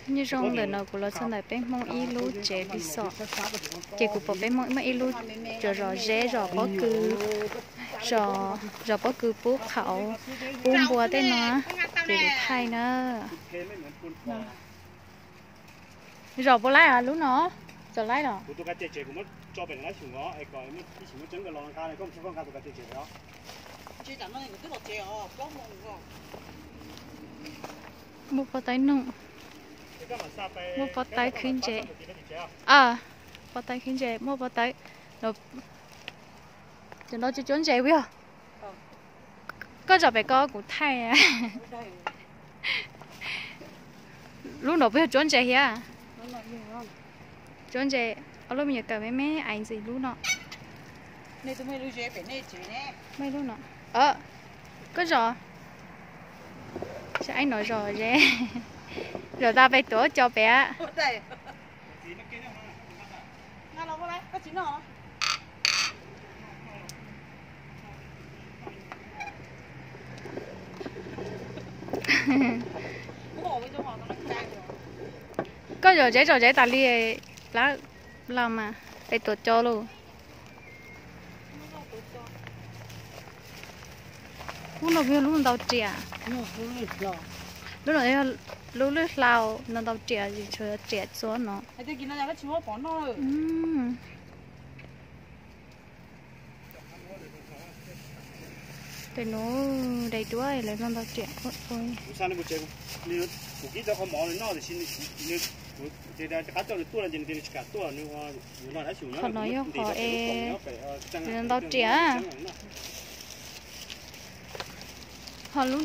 như trong đời nào của nó sau này bé mong y lú chế đi sọ chỉ của bộ bé mong y lú rồi dễ rồi có cứ rồi có cứ bố khẩu buông bùa tên nó chỉ được thay nữa rồi bố lái à lú nó rồi lái rồi cho bệnh lái xuống nó, còn cái xuống chân cái lon cá này không xuống con cá tụi cái đó. Chỉ chẳng nói cái lọt chèo, có một bao tay nung, một bao tay khinh chế, bao tay khinh chế, một bao tay, nó, cho nó chỉ chuẩn chế biết có giờ phải có cũng thay à, lúc nào biết chuẩn chế hả? Chuẩn chế. Alo mình cả mấy anh gì luôn nọ. Này tụi mình lưu chế phải này chứ nè. Mấy luôn nọ. Có rồi. Sao anh nói rồi chứ? Rồi ta phải tổ cho bé. Đây. Nào nó đây, có chín nào? Có rồi chế ta li lá làm mà để tổ cho luôn. Lúc nào biết lúc nào trẻ. Lúc nào lúc lao nó đâu trẻ gì chơi trẻ số nó. Cái kia nó là cái chúa bỏ nó rồi. Để nó đầy đuôi lại nó đâu trẻ thôi. Sao nó một chuyện, nếu một cái cho con mỏ nó thì xin thì đã cắt cho tua là gì thì cắt tua nữa nó đã xuống nó. Còn nói họ nó đâu trẻ. Họ lúc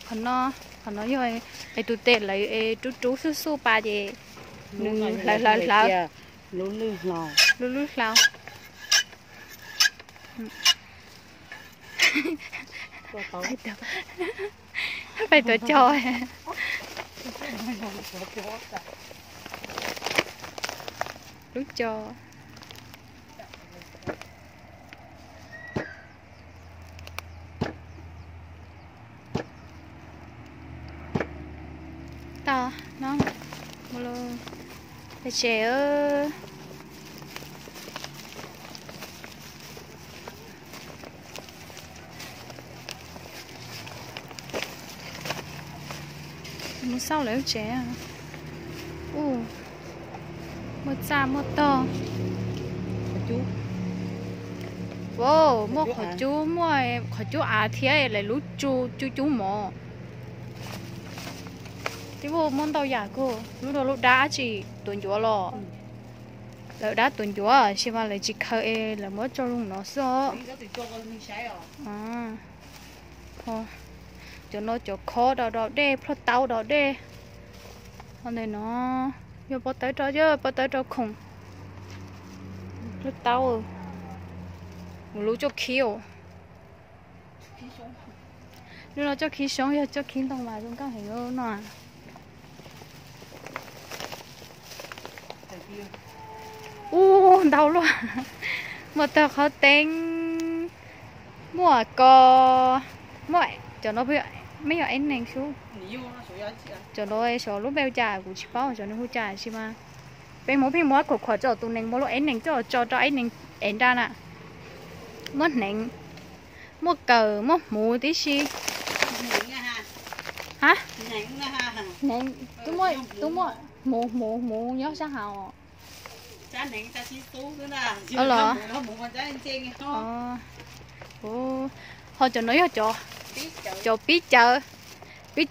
còn nó rồi ai tụi tệ lại chú su ba gì lại lú lao phải tổ cho lúc cho to nó mua luôn để trẻ ơi mua sau lấy trẻ à mua xa mua to chú wow mua khỏi chú à thế lại lú chú mò tí vô món tàu giả cô lúc đá chỉ tuần chúa lò lỡ đá tuần chúa chỉ mà lại chỉ khơi là mới cho luôn nó sợ thôi cho nó cho khó đó đê pro tàu đó đê hôm nay nó vô bắt tới cho khùng lúc tàu một lú cho kêu lúc nó cho khí sống cho khí tông mà trong các hình ơn nè đau luôn mà tao khó tính mua cho nó biết mấy giờ anh này xuống cho nó số lúc bèo trà của chị bảo cho nó hỗ trợ chị mà bên mỗi của khỏi cho tụi mình mỗi lúc anh này cho anh này anh ra nè mất nịnh mua cờ mua mù tí xí hả nịnh tôi mua mù nhớ sao hào cha nịnh ta chỉ tú nữa nè nó mù con trái trên họ cho nói cho biết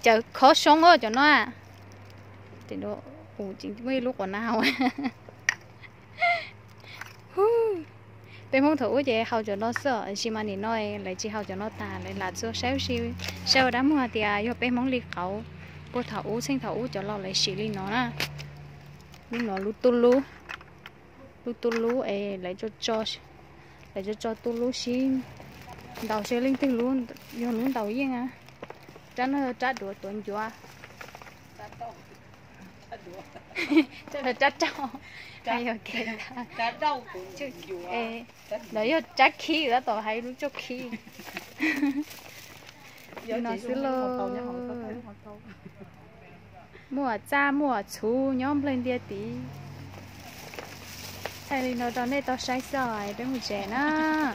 chờ khó sống rồi cho nó à thì nó chính mấy lúc còn nào bên mong thủ vậy hậu cho nó sợ xí mà nhìn nói lại chỉ hậu cho nó tà lại là số sáu đám hoa thì do bên mong liệt khẩu cô thấu sinh thấu cho lo lại xí đi nó nè lúc nó lú tu lú lại cho tu lú xí đầu xe linh tinh luôn do luôn đầu yên à trả đùa tuần chúa trả trâu hay là kẹt trả trâu đấy là trả khí đó tao hay lúc cho khí nó xí lô mua cha mua chú nhóm lên địa tí hay nó đó này tao sai sai đấy một trẻ na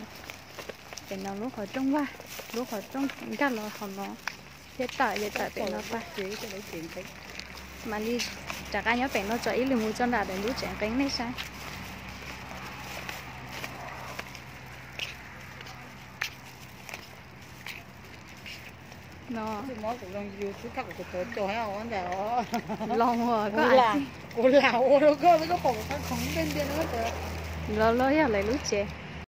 để nó lúc họ trông qua lúc họ trông cả lo họ nó hiện tại để nó ba mà đi chả ai nhớ bèn nó cho ý liền mua cho là để lúc trẻ bèn này sao nó món cũng đang yêu thứ khác của tôi cho hay không anh đó lòng rồi có ai cô là ô đâu có mấy cái phòng không bên kia nữa lo lo ya lấy lúc trẻ